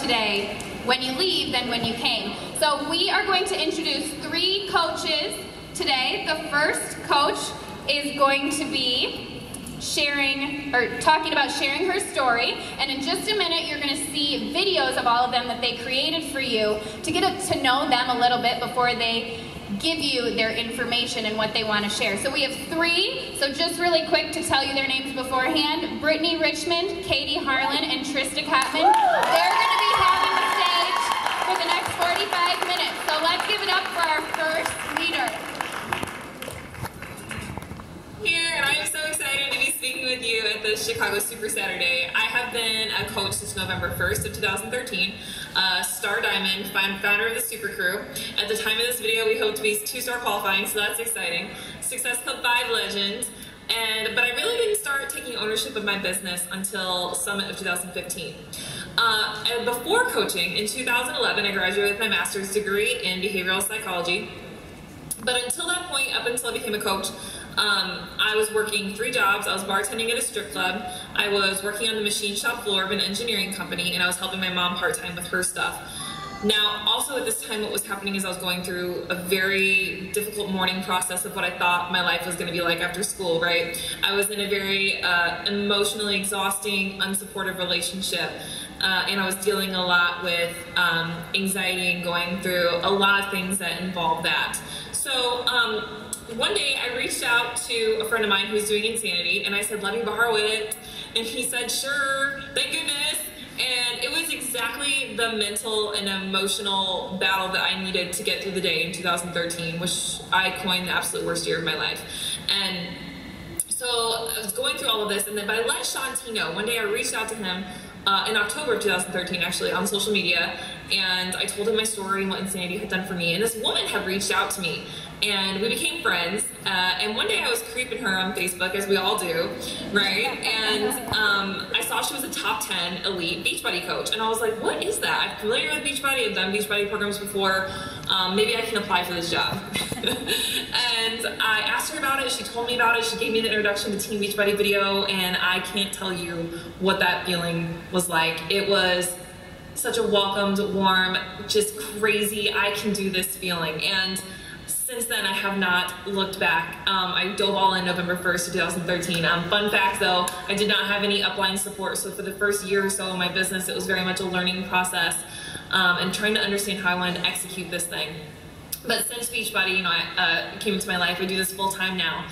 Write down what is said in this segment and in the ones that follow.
today when you leave than when you came. So we are going to introduce 3 coaches today. The first coach is going to be talking about sharing her story, and in just a minute you're going to see videos of all of them that they created for you to get to know them a little bit before they give you their information and what they want to share. So we have 3, so just really quick to tell you their names beforehand: Brittany Richmond, Katie Harlan, and Trista Catman. They're going to be having the stage for the next 45 minutes. So let's give it up for our first leader. Here, and I am so excited to be speaking with you at the Chicago Super Saturday. I have been a coach since November 1st of 2013, Star Diamond, founder of the Super Crew. At the time of this video, we hope to be 2-star qualifying, so that's exciting. Success Club 5 legend, but I really didn't start taking ownership of my business until Summit of 2015. And before coaching, in 2011, I graduated with my master's degree in behavioral psychology. But until that point, up until I became a coach, I was working 3 jobs. I was bartending at a strip club, I was working on the machine shop floor of an engineering company, and I was helping my mom part-time with her stuff. Now, also at this time, what was happening is I was going through a very difficult mourning process of what I thought my life was going to be like after school, right? I was in a very emotionally exhausting, unsupportive relationship, and I was dealing a lot with anxiety and going through a lot of things that involved that. So, one day I reached out to a friend of mine who was doing Insanity, and I said, let me borrow it, and he said, sure, thank goodness. And it was exactly the mental and emotional battle that I needed to get through the day in 2013, which I coined the absolute worst year of my life. And so I was going through all of this, but I let Sean T know. One day I reached out to him in October of 2013, actually, on social media, and I told him my story and what Insanity had done for me. And this woman had reached out to me, and we became friends, and one day I was creeping her on Facebook, as we all do, right? And I saw she was a top 10 elite Beachbody coach, and I was like, what is that? I'm familiar with Beachbody, I've done Beachbody programs before, maybe I can apply for this job. And I asked her about it, she told me about it, she gave me the introduction to Team Beachbody video, and I can't tell you what that feeling was like. It was such a welcomed, warm, just crazy, I can do this feeling. And since then, I have not looked back. I dove all in November 1st of 2013. Fun fact though, I did not have any upline support, so for the first year or so of my business, it was very much a learning process and trying to understand how I wanted to execute this thing. But since Beachbody, came into my life, I do this full-time now,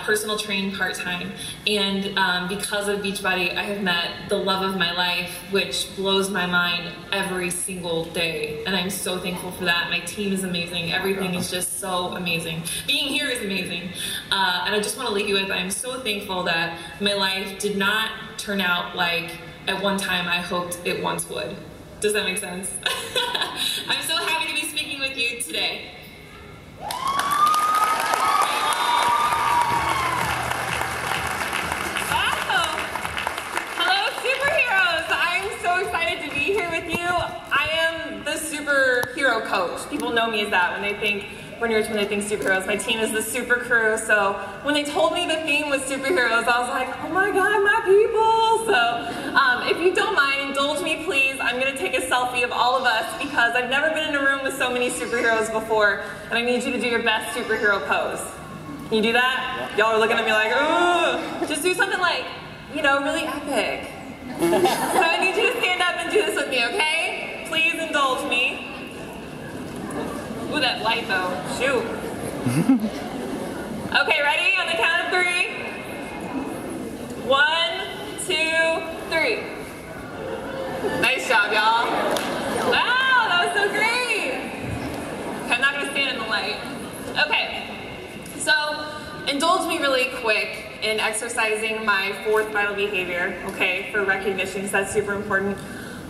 personal training part-time, and because of Beachbody, I have met the love of my life, which blows my mind every single day, and I'm so thankful for that. My team is amazing. Everything is just so amazing. Being here is amazing, and I just want to leave you with, I'm so thankful that my life did not turn out like at one time I hoped it once would. Does that make sense? I'm so happy to be speaking with you today. Hello, superheroes! I'm so excited to be here with you. I am the superhero coach. People know me as that when they think Brittany Richmond, they think superheroes. My team is the Super Crew, so when they told me the theme was superheroes, I was like, oh my god, my people! So if you don't mind, indulge me please. I'm going to take a selfie of all of us because I've never been in a room with so many superheroes before, and I need you to do your best superhero pose. Can you do that? Y'all are looking at me like, ugh! Just do something like, really epic. So I need you to stand up and do this with me, okay? Please indulge me. Ooh, that light though. Shoot. Okay, ready? On the count of 3. 1, 2, 3. Nice job, y'all. Wow, that was so great. Okay, I'm not gonna stand in the light. Okay, so indulge me really quick in exercising my 4th vital behavior, okay, for recognition, because that's super important.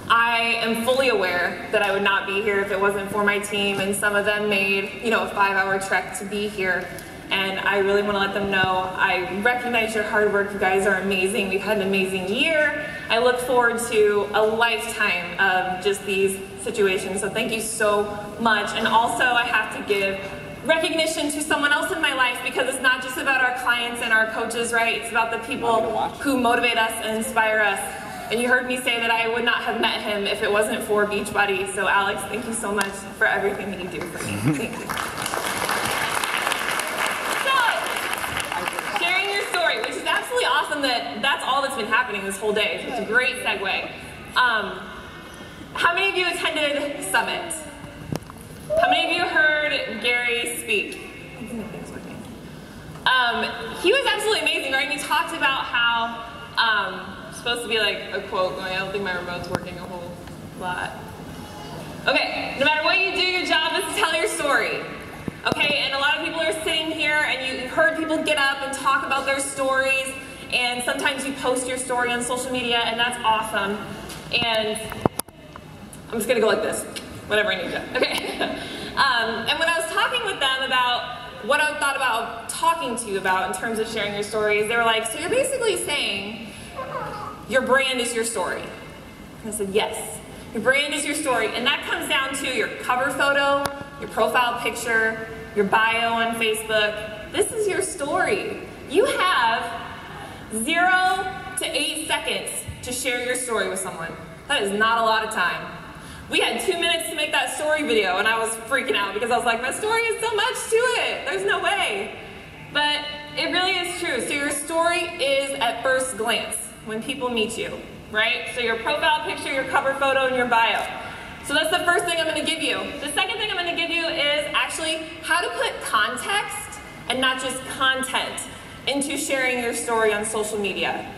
I am fully aware that I would not be here if it wasn't for my team, and some of them made, a 5-hour trek to be here. And I really want to let them know I recognize your hard work. You guys are amazing. We've had an amazing year. I look forward to a lifetime of just these situations. So thank you so much. And also I have to give recognition to someone else in my life, because it's not just about our clients and our coaches, right? It's about the people who motivate us and inspire us. And you heard me say that I would not have met him if it wasn't for Beachbody. So Alex, thank you so much for everything that you do for me. Thank you. So, sharing your story, which is absolutely awesome that that's all that's been happening this whole day. So it's a great segue. How many of you attended Summit? How many of you heard Gary speak? He was absolutely amazing, right? And he talked about how supposed to be like a quote going, I don't think my remote's working a whole lot. Okay, no matter what you do, your job is to tell your story. Okay, and a lot of people are sitting here and you've heard people get up and talk about their stories, and sometimes you post your story on social media, and that's awesome. And I'm just gonna go like this, whatever I need to. Okay. And when I was talking with them about what I thought about talking to you about in terms of sharing your stories, they were like, so you're basically saying your brand is your story. And I said, yes, your brand is your story. And that comes down to your cover photo, your profile picture, your bio on Facebook. This is your story. You have 0 to 8 seconds to share your story with someone. That is not a lot of time. We had 2 minutes to make that story video, and I was freaking out because I was like, my story is so much to it. There's no way. But it really is true. So your story is at first glance when people meet you, right? So your profile picture, your cover photo, and your bio. So that's the first thing I'm going to give you. The second thing I'm going to give you is actually how to put context and not just content into sharing your story on social media.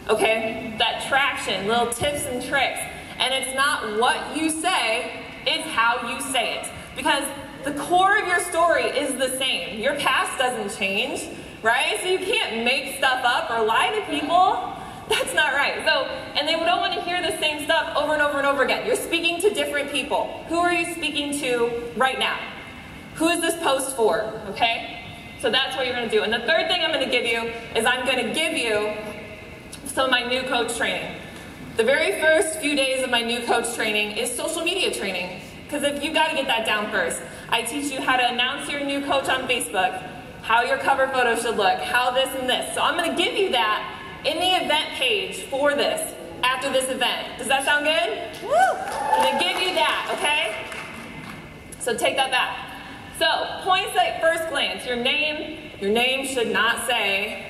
Okay? That traction, little tips and tricks. And it's not what you say, it's how you say it. Because the core of your story is the same. Your past doesn't change, right? So you can't make stuff up or lie to people. That's not right. So, and they don't want to hear the same stuff over and over and over again. You're speaking to different people. Who are you speaking to right now? Who is this post for, okay? So that's what you're going to do. And the third thing I'm going to give you is I'm going to give you some of my new coach training. The very first few days of my new coach training is social media training. Because if you got to get that down first. I teach you how to announce your new coach on Facebook, how your cover photo should look, how this and this. So I'm going to give you that in the event page for this, after this event. Does that sound good? Woo! I'm going to give you that, okay? So take that back. So, points at first glance. Your name should not say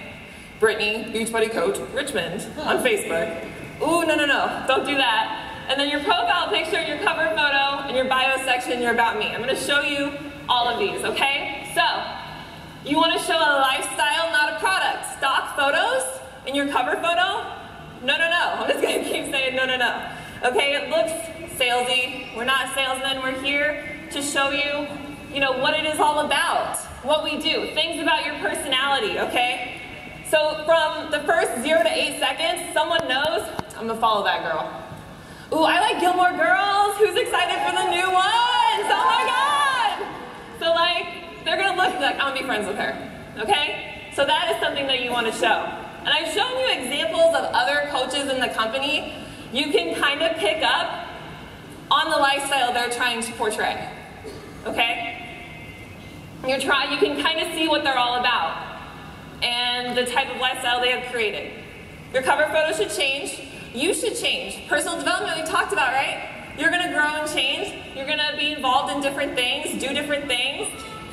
Brittany, Beachbody Coach, Richmond on Facebook. Ooh, no, don't do that. And then your profile picture, your cover photo, and your bio section, your about me. I'm going to show you all of these, okay? So, you want to show a lifestyle, not a product. Stock photos in your cover photo? No. I'm just going to keep saying no. Okay, it looks salesy. We're not salesmen. We're here to show you, what it is all about, what we do, things about your personality, okay? So from the first 0 to 8 seconds, someone knows, I'm going to follow that girl. Ooh, I like Gilmore Girls. Who's excited for the new ones? Oh my God! So they're going to look like, I'm going to be friends with her, okay? So that is something that you want to show. And I've shown you examples of other coaches in the company. You can kind of pick up on the lifestyle they're trying to portray, okay? You can kind of see what they're all about and the type of lifestyle they have created. Your cover photo should change. You should change. Personal development we talked about, right? You're going to grow and change. You're going to be involved in different things, do different things.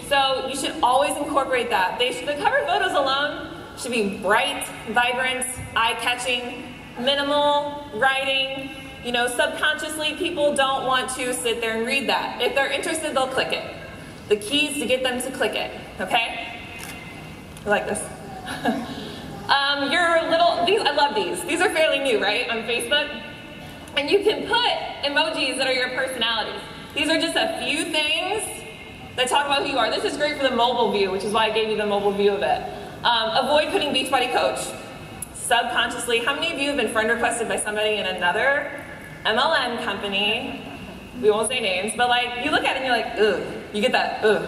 So you should always incorporate that. The cover photos alone should be bright, vibrant, eye-catching, minimal, writing. Subconsciously people don't want to sit there and read that. If they're interested, they'll click it. The key is to get them to click it, okay? I like this. I love these. These are fairly new, right, on Facebook? And you can put emojis that are your personalities. These are just a few things that talk about who you are. This is great for the mobile view, which is why I gave you the mobile view of it. Avoid putting Beachbody Coach. Subconsciously, how many of you have been friend requested by somebody in another MLM company? We won't say names, but you look at it and you're like, ugh. You get that, ugh.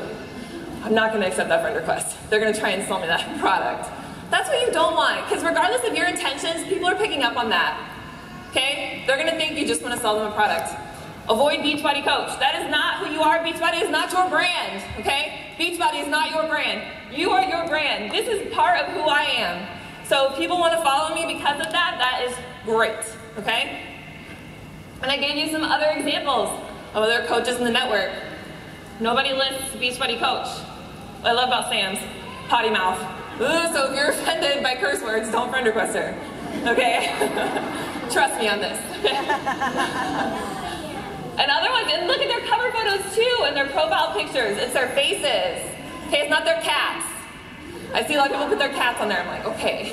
I'm not going to accept that friend request. They're going to try and sell me that product. That's what you don't want, because regardless of your intentions, people are picking up on that. Okay? They're going to think you just want to sell them a product. Avoid Beachbody Coach. That is not who you are. Beachbody is not your brand. Okay? Beachbody is not your brand. You are your brand. This is part of who I am. So if people want to follow me because of that, that is great. okay? And I gave you some other examples of other coaches in the network. Nobody lists Beachbody Coach. What I love about Sam's, potty mouth. Ooh, so if you're offended by curse words, don't friend request her, okay? Trust me on this. And other ones, and look at their cover photos too, and their profile pictures. It's their faces, okay? It's not their cats. I see a lot of people put their cats on there. I'm like, okay.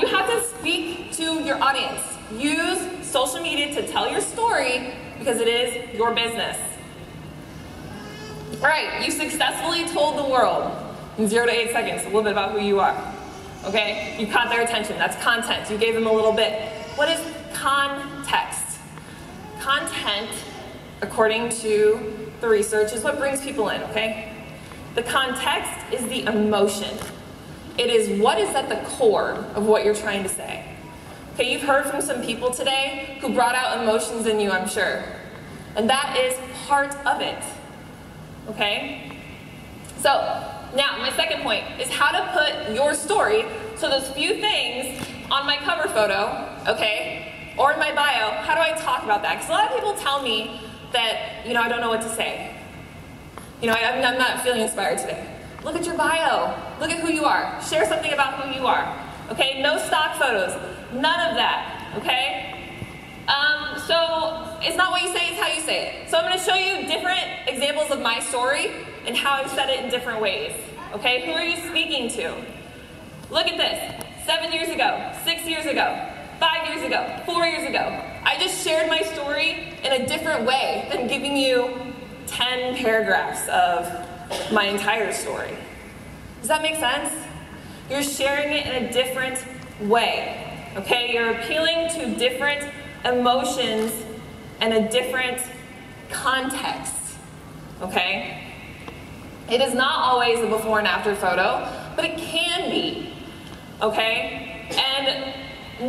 You have to speak to your audience. Use social media to tell your story because it is your business. All right, you successfully told the world in 0 to 8 seconds a little bit about who you are. Okay, you caught their attention. That's content. You gave them a little bit. What is context? Content, according to the research, is what brings people in, okay? The context is the emotion. It is what is at the core of what you're trying to say. Okay, you've heard from some people today who brought out emotions in you, I'm sure. And that is part of it. Okay? So, now, my second point is how to put your story, so those few things on my cover photo, okay, or in my bio, how do I talk about that? Because a lot of people tell me that, you know, I don't know what to say. You know, I'm not feeling inspired today. Look at your bio. Look at who you are. Share something about who you are. Okay? No stock photos. None of that. Okay? So it's not what you say, it's how you say it. So I'm going to show you different examples of my story and how I've said it in different ways. Okay? Who are you speaking to? Look at this. 7 years ago, 6 years ago, 5 years ago, 4 years ago. I just shared my story in a different way than giving you 10 paragraphs of my entire story. Does that make sense? You're sharing it in a different way. Okay? You're appealing to different emotions and a different context. Okay? It is not always a before and after photo, but it can be. Okay? And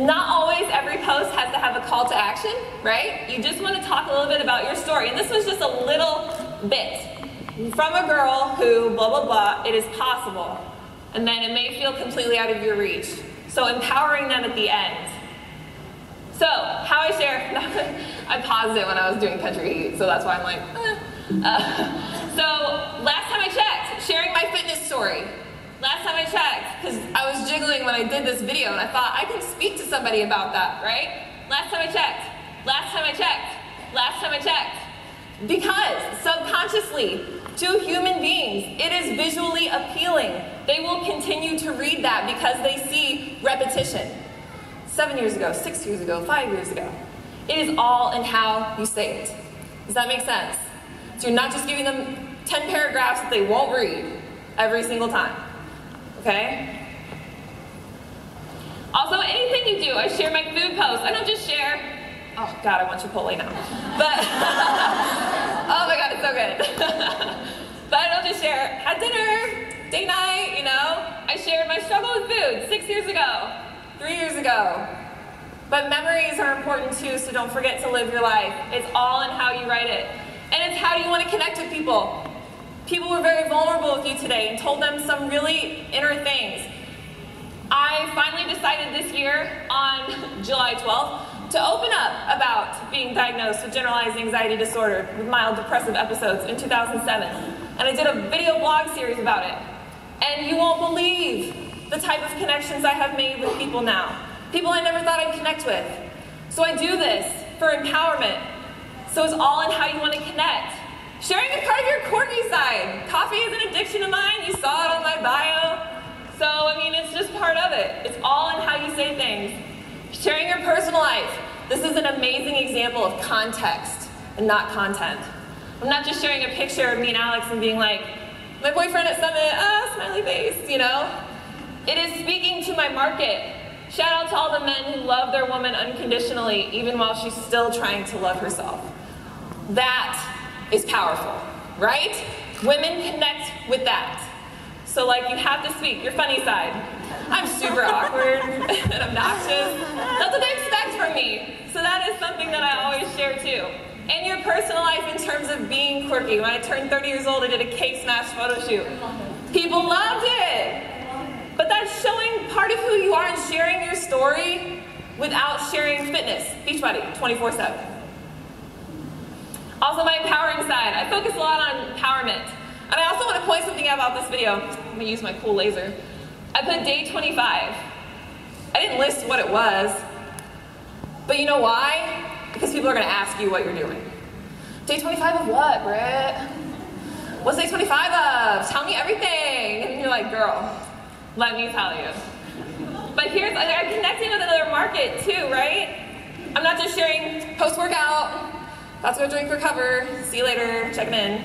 not always every post has to have a call to action, right? You just want to talk a little bit about your story. And this was just a little bit from a girl who blah, blah, blah, it is possible. And then it may feel completely out of your reach. So empowering them at the end. So, how I share, I paused it when I was doing Country Heat, so that's why I'm like, So, last time I checked, sharing my fitness story. Last time I checked, because I was jiggling when I did this video, and I thought I can speak to somebody about that, right? Last time I checked, last time I checked, last time I checked. Because, subconsciously, to human beings, it is visually appealing. They will continue to read that because they see repetition. 7 years ago, 6 years ago, 5 years ago. It is all in how you say it. Does that make sense? So you're not just giving them 10 paragraphs that they won't read every single time. Okay? Also, anything you do, I share my food posts. I don't just share, oh God, I want Chipotle now. But, oh my God, it's so good. But I don't just share, had dinner, date night, you know. I shared my struggle with food 6 years ago. 3 years ago. But memories are important too, so don't forget to live your life. It's all in how you write it. And it's how do you want to connect with people. People were very vulnerable with you today and told them some really inner things. I finally decided this year on July 12th to open up about being diagnosed with generalized anxiety disorder with mild depressive episodes in 2007. And I did a video blog series about it. And you won't believe the type of connections I have made with people now. People I never thought I'd connect with. So I do this for empowerment. So it's all in how you want to connect. Sharing a part of your quirky side. Coffee is an addiction of mine. You saw it on my bio. So, I mean, it's just part of it. It's all in how you say things. Sharing your personal life. This is an amazing example of context and not content. I'm not just sharing a picture of me and Alex and being like, my boyfriend at Summit, smiley face, you know? It is speaking to my market. Shout out to all the men who love their woman unconditionally, even while she's still trying to love herself. That is powerful, right? Women connect with that. So like you have to speak your funny side. I'm super awkward and obnoxious. That's what they expect from me. So that is something that I always share too. And your personal life in terms of being quirky. When I turned 30 years old, I did a cake smash photo shoot. People loved it. But that's showing part of who you are and sharing your story without sharing fitness, Beachbody, 24/7. Also my empowering side. I focus a lot on empowerment. And I also want to point something out about this video. I'm going to use my cool laser. I put day 25. I didn't list what it was. But you know why? Because people are going to ask you what you're doing. Day 25 of what, Britt? What's day 25 of? Tell me everything. And you're like, girl, let me tell you. But I'm connecting with another market too, right? I'm not just sharing post-workout, about to go drink, recover, see you later, checking in.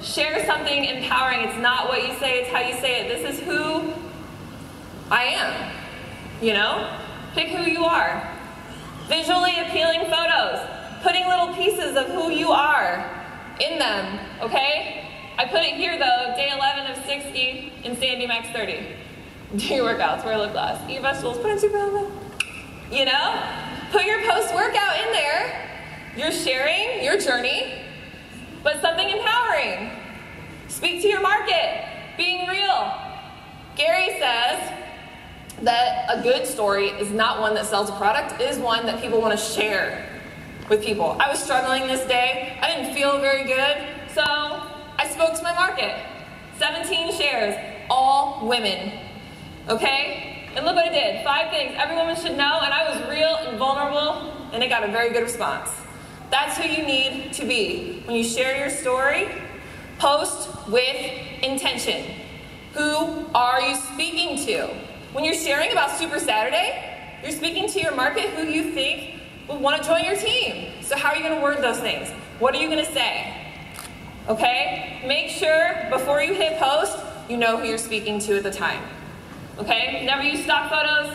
Share something empowering. It's not what you say, it's how you say it. This is who I am, you know? Pick who you are. Visually appealing photos. Putting little pieces of who you are in them, okay? I put it here though, day 11 of 60 in Sandy Max 30. Do your workouts, wear lip gloss, eat vegetables, put on super helmet. You know? Put your post-workout in there. You're sharing your journey, but something empowering. Speak to your market, being real. Gary says that a good story is not one that sells a product, it is one that people want to share with people. I was struggling this day. I didn't feel very good, so I spoke to my market. 17 shares, all women, okay? And look what it did. 5 things every woman should know, and I was real and vulnerable, and it got a very good response. That's who you need to be. When you share your story, post with intention. Who are you speaking to? When you're sharing about Super Saturday, you're speaking to your market who you think would want to join your team. So how are you going to word those things? What are you going to say? Okay? Make sure before you hit post, you know who you're speaking to at the time. Okay? Never use stock photos.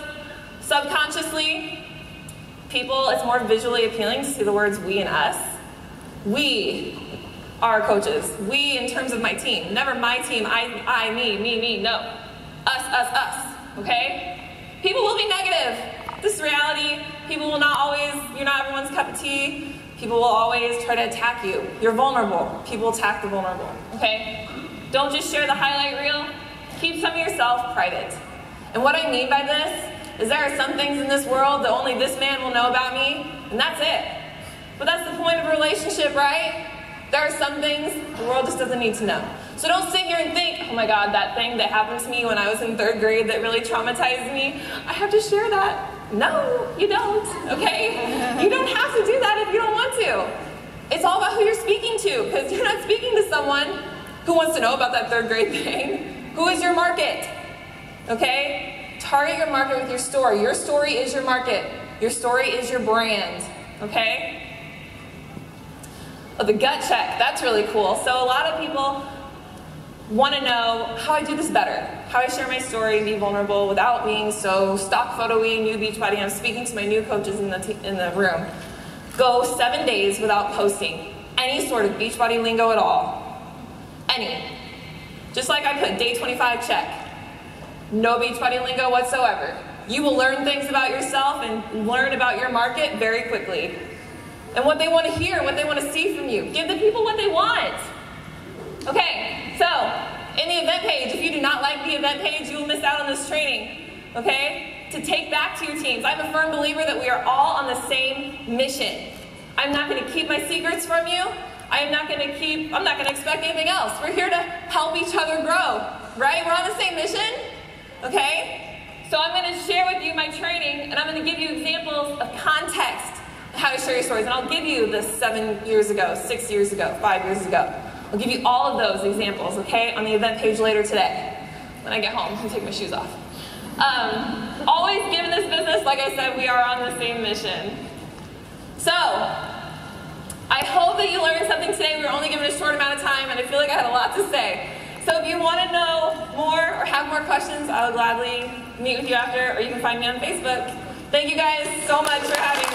Subconsciously, people, it's more visually appealing to see the words we and us. We are coaches. We in terms of my team. Never my team, I, me. No. Us. Okay? People will be negative. This is reality. People will not always, you're not everyone's cup of tea. People will always try to attack you. You're vulnerable. People attack the vulnerable. Okay? Don't just share the highlight reel. Keep some of yourself private. And what I mean by this is there are some things in this world that only this man will know about me, and that's it. But that's the point of a relationship, right? There are some things the world just doesn't need to know. So don't sit here and think, oh my God, that thing that happened to me when I was in 3rd grade that really traumatized me, I have to share that. No, you don't, okay? You don't have to do that if you don't want to. It's all about who you're speaking to, because you're not speaking to someone who wants to know about that 3rd grade thing. Who is your market, okay? Target your market with your story. Your story is your market. Your story is your brand, okay? Oh, the gut check, that's really cool. So a lot of people want to know how I do this better, how I share my story and be vulnerable without being so stock photo-y, new Beachbody. I'm speaking to my new coaches in the room. Go 7 days without posting any sort of Beachbody lingo at all. Any. Just like I put day 25 check. No Beachbody lingo whatsoever. You will learn things about yourself and learn about your market very quickly. And what they want to hear, what they want to see from you. Give the people what they want. Okay, so in the event page, if you do not like the event page, you will miss out on this training, okay? To take back to your teams. I'm a firm believer that we are all on the same mission. I'm not going to keep my secrets from you. I'm not going to expect anything else. We're here to help each other grow, right? We're on the same mission, okay? So I'm going to share with you my training, and I'm going to give you examples of context, how to share your stories. And I'll give you this 7 years ago, 6 years ago, 5 years ago. I'll give you all of those examples, okay, on the event page later today. When I get home, I'll take my shoes off. Always given this business, like I said, we are on the same mission. So, I hope that you learned something today. We were only given a short amount of time, and I feel like I had a lot to say. So if you want to know more or have more questions, I will gladly meet with you after, or you can find me on Facebook. Thank you guys so much for having me.